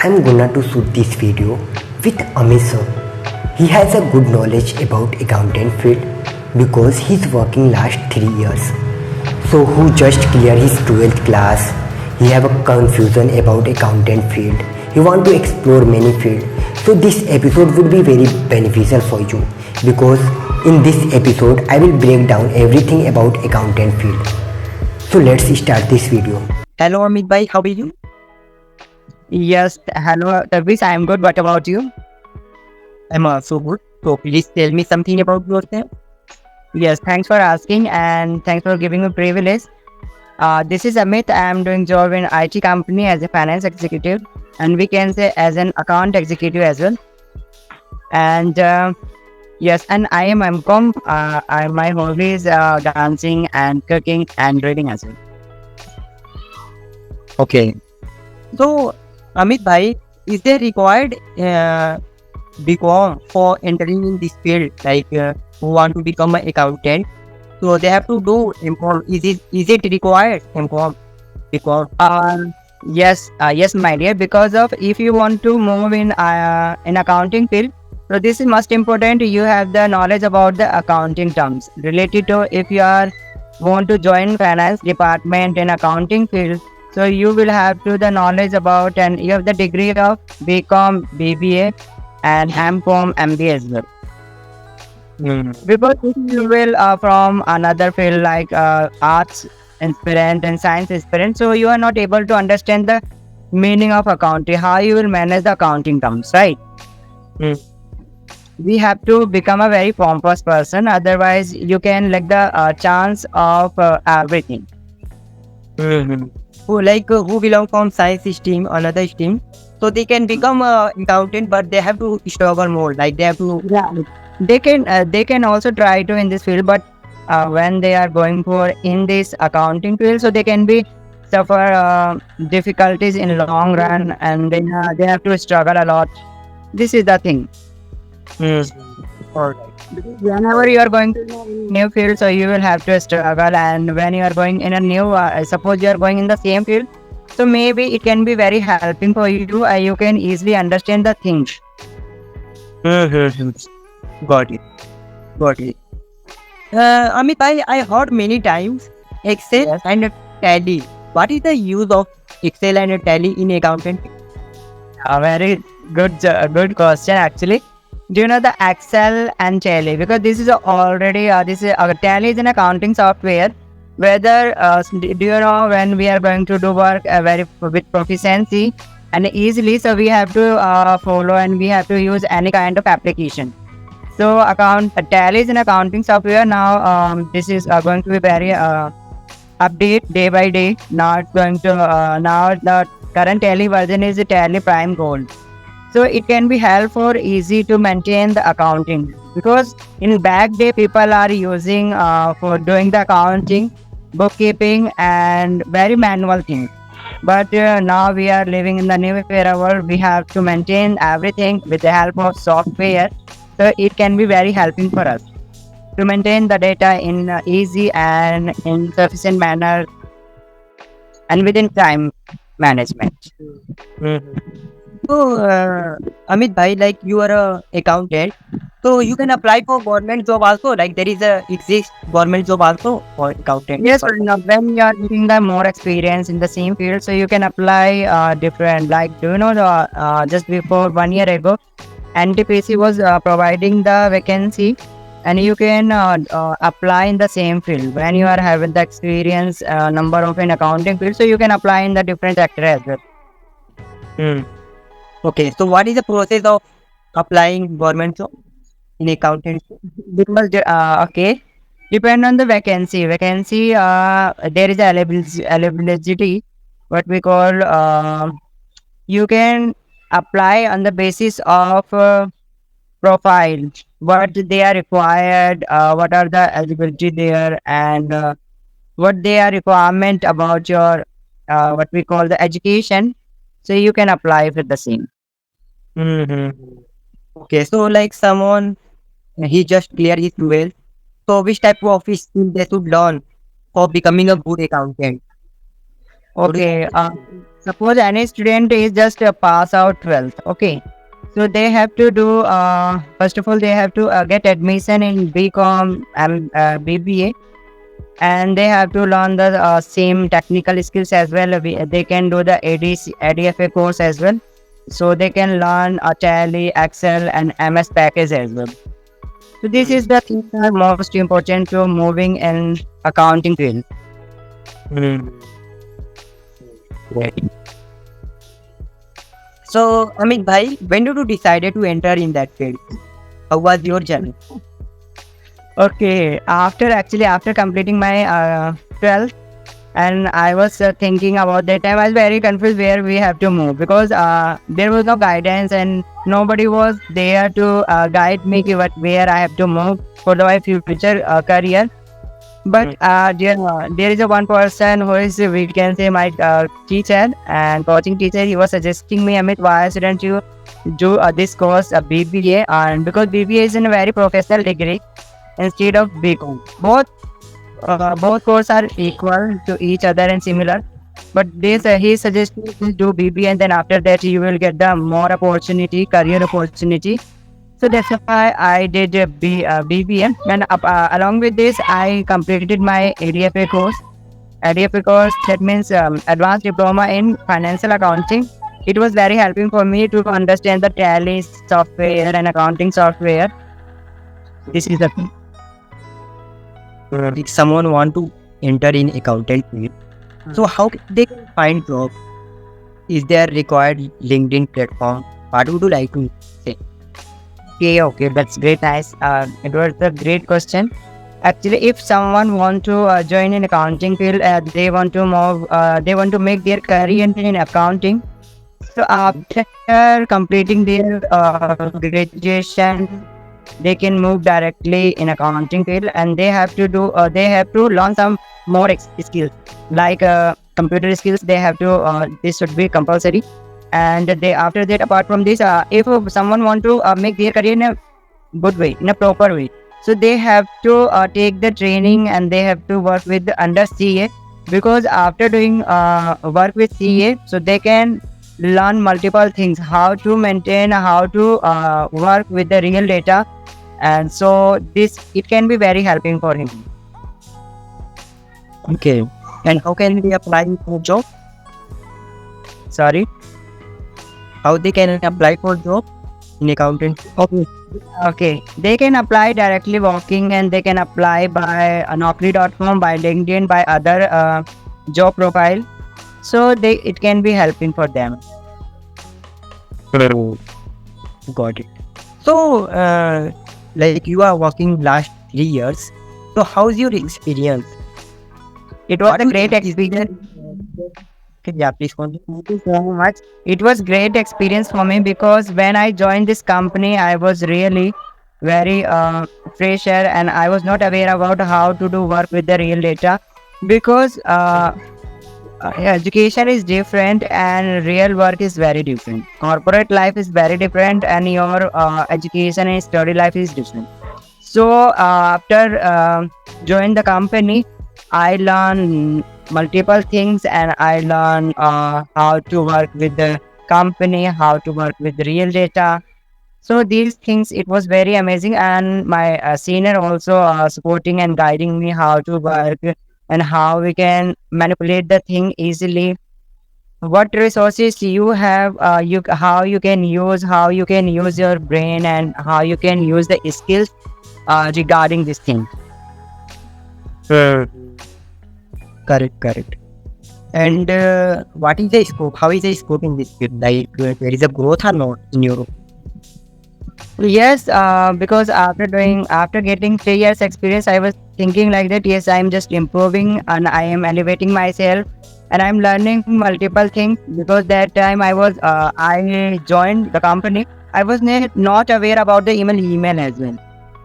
I'm gonna to shoot this video with Amit sir. He has a good knowledge about accountant field because he's working last 3 years. So who just clear his 12th class. He have a confusion about accountant field. He want to explore many field. So this episode would be very beneficial for you because in this episode I will break down everything about accountant field. So let's start this video. Hello, Amit bhai, how are you? Yes, hello, Tavis. I'm good. What about you? I'm also good. So please tell me something about yourself. Yes, thanks for asking and thanks for giving me privilege. This is Amit. I'm doing job in IT company as a finance executive, and we can say as an account executive as well. And yes, and I am MCOM. My hobby is dancing and cooking and reading as well. Okay. So, Amit bhai, is there required BCom for entering in this field? Like who want to become an accountant, so they have to do MCom. Is it required MCom? BCom. Yes, my dear. Because of if you want to move in accounting field, so this is most important. You have the knowledge about the accounting terms related to if you are want to join finance department in accounting field. So you will have to the knowledge about and you have the degree of BCom, BBA, and MCom, MBA as well. Because if you will from another field like arts aspirant and science aspirant, so you are not able to understand the meaning of accounting, how you will manage the accounting terms, right? We have to become a very pompous person, otherwise you can lack the chance of everything. Who belong from science stream, another stream, so they can become a accountant, but they have to struggle more. Like they have to. Yeah, they can also try to in this field, but when they are going for in this accounting field, so they can be suffer difficulties in long run, and then they have to struggle a lot. This is the thing. Alright. Whenever you are going to new field, so you will have to struggle, and when you are going in a new suppose you are going in the same field, so maybe it can be very helping for you. You can easily understand the things. Got it. Got it. Amit, I heard many times Excel and Tally. What is the use of Excel and Tally in accounting? A very good question actually. Do you know the Excel and Tally? Because this is already this is Tally is an accounting software. Whether do you know when we are going to do work very with proficiency and easily, so we have to follow and we have to use any kind of application. So Tally is an accounting software now. This is going to be very update day by day. Now it's going to now the current Tally version is the Tally Prime Gold. So it can be helpful, easy to maintain the accounting, because in back day people are using for doing the accounting, bookkeeping and very manual things. But now we are living in the new era world. We have to maintain everything with the help of software. So it can be very helping for us to maintain the data in easy and in sufficient manner and within time management. So, Amit bhai, like you are a accountant, so you can apply for government job also. Like there is a exist government job also for accountant. Yes, but when you are getting the more experience in the same field, so you can apply different. Like, do you know the just before 1 year ago, NTPC was providing the vacancy, and you can apply in the same field when you are having the experience number of an accounting field. So you can apply in the different sector as well. Okay, so what is the process of applying government job in accountant? Because okay, depend on the vacancy. Vacancy there is eligibility. What we call you can apply on the basis of profile, what they are required, what are the eligibility there, and what they are requirement about your what we call the education. So you can apply for the same. Okay, so like someone he just clear his 12th. So which type of office skill they should learn for becoming a good accountant? Okay. suppose any student is just a pass out 12th, okay, so they have to do first of all they have to get admission in BCom and BBA, and they have to learn the same technical skills as well. They can do the ADFA course as well, so they can learn Tally, Excel, and MS package as well. So this is the things that are most important to moving in accounting field. So, Amit bhai, when did you decided to enter in that field? How was your journey? Okay, after completing my 12th, and I was thinking about that time, I was very confused where we have to move, because there was no guidance and nobody was there to guide me where I have to move for my future career. But there is a one person who is, we can say, my teacher and coaching teacher. He was suggesting me, Amit, why shouldn't you do this course, BBA? And because BBA is in a very professional degree instead of BCom. Both courses are equal to each other and similar. But this he suggested to do BBA, and then after that you will get the more opportunity, career opportunity. So that's why I did BBA, and along with this, I completed my ADFA course. ADFA course, that means Advanced Diploma in Financial Accounting. It was very helping for me to understand the Tally software and accounting software. This is the thing. If someone want to enter in accountant field, so how they can find job? Is there required LinkedIn platform? What would you like to say? Okay, that's great, nice. It was a great question. Actually, if someone want to join in accounting field, they want to move, they want to make their career in accounting. So after completing their graduation, they can move directly in accounting field, and they have to do, they have to learn some more skills like computer skills. They have to, this should be compulsory. And they, after that, apart from this, if someone want to make their career in a good way, in a proper way, so they have to take the training, and they have to work with under CA, because after doing work with CA, so they can learn multiple things, how to maintain, how to work with the real data, and so this, it can be very helping for him. Okay. And how can they apply for job? Sorry. How they can apply for job in accountant? Okay, they can apply directly walking, and they can apply by Naukri.com, by LinkedIn, by other job profile. So it can be helping for them. Got it. So, like you are working last 3 years. So, how's your experience? It was What a do you great think? experience. Yeah, please continue. Thank you so much. It was great experience for me, because when I joined this company, I was really very fresher, and I was not aware about how to do work with the real data, because education is different and real work is very different. Corporate life is very different, and your education and study life is different. So after joining the company, I learned multiple things, and I learned how to work with the company, how to work with real data. So these things, it was very amazing, and my senior also supporting and guiding me how to work, and how we can manipulate the thing easily. What resources you have, how you can use your brain, and how you can use the skills regarding this thing. Correct. And what is the scope? How is the scope in this field? Like, there is a growth or not in your? Yes, because after getting 3 years experience, I was thinking like that. Yes, I am just improving, and I am elevating myself, and I'm learning multiple things. Because that time I joined the company, I was not aware about the email as well.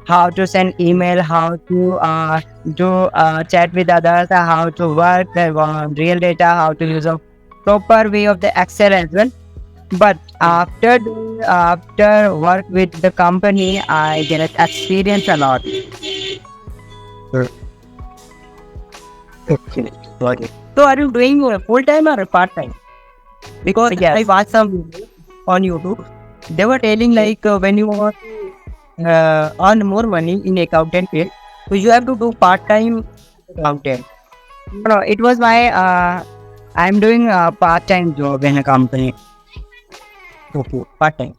How to send email, how to do chat with others, how to work the real data, how to use a proper way of the Excel as well. But after work with the company, I get experience a lot. Okay, got it. So, are you doing full time or part time? because Yes. I watched some videos on YouTube. They were telling like when you want to earn more money in accountant field, so you have to do part-time accountant. No, it was my I'm doing a part-time job in a company. Okay, part-time.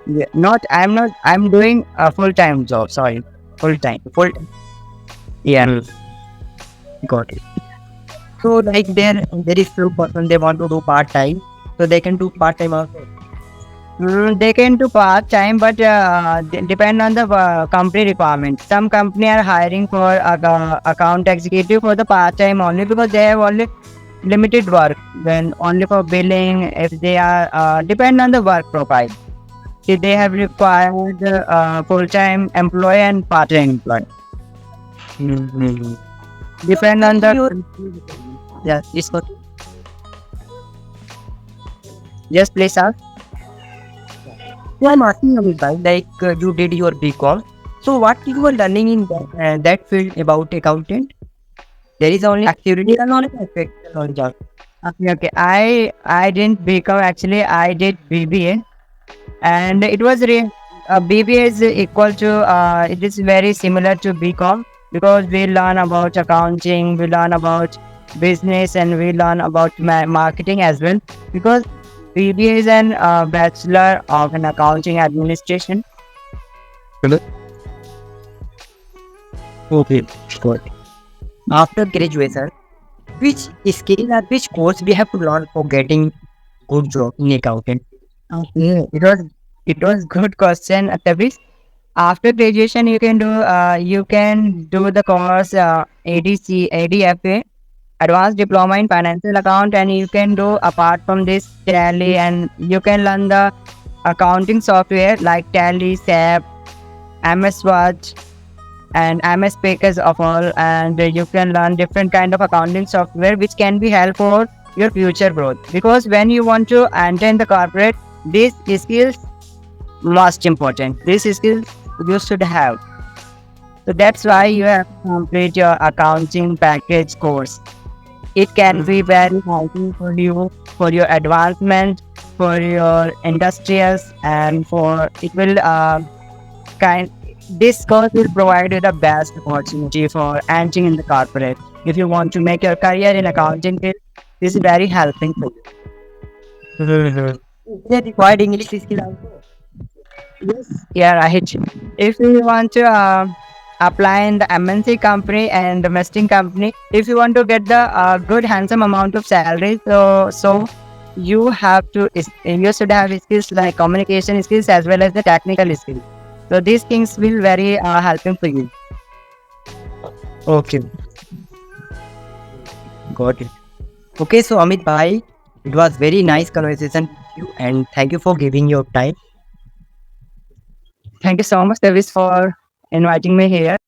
Yeah, I'm doing a full-time job. Sorry, full-time. Full. Yeah. Got it. So like there is few person they want to do part-time, so they can do part-time also. They can do part-time, but depend on the company requirement. Some company are hiring for account executive for the part-time only because they have only limited work. Then only for billing, if they are depend on the work profile. If they have required full-time employee and part-time employee. Depend on the Yeah, it's not. yes, please ask. So I'm asking you guys, like you did your BCom. So what you were learning in that field about accountant? There is only theoretical knowledge and practical knowledge also. Okay. I didn't become actually. I did BBA, and it was BBA is equal to it is very similar to BCom because we learn about accounting, we learn about business, and we learn about marketing as well. Because BBA is an bachelor of an accounting administration. Okay, good. After graduation, which skill or which course we have to learn for getting good job in accountant? Okay, it was good question, Tavis. After graduation, you can do the course ADFA, Advanced Diploma in Financial Account, and you can do apart from this Tally, and you can learn the accounting software like Tally, SAP, MS Watch, and MS Packers of all, and you can learn different kind of accounting software which can be helpful for your future growth. Because when you want to enter in the corporate, these skills most important. These skills you should have. So that's why you have to complete your accounting package course. It can be very helpful for you for your advancement, for your industrials, and for it will kind. This course will provide you the best opportunity for entering in the corporate. If you want to make your career in accounting field, this is very helping for you. They required English skill also. Yeah, right. If you want to apply in the MNC company and domestic company, if you want to get the good handsome amount of salary, so you should have skills like communication skills as well as the technical skills. So these things will very helping for you. Okay, got it. Okay, so Amit bhai, it was very nice conversation with you, and thank you for giving your time. Thank you so much, Davis, for inviting me here.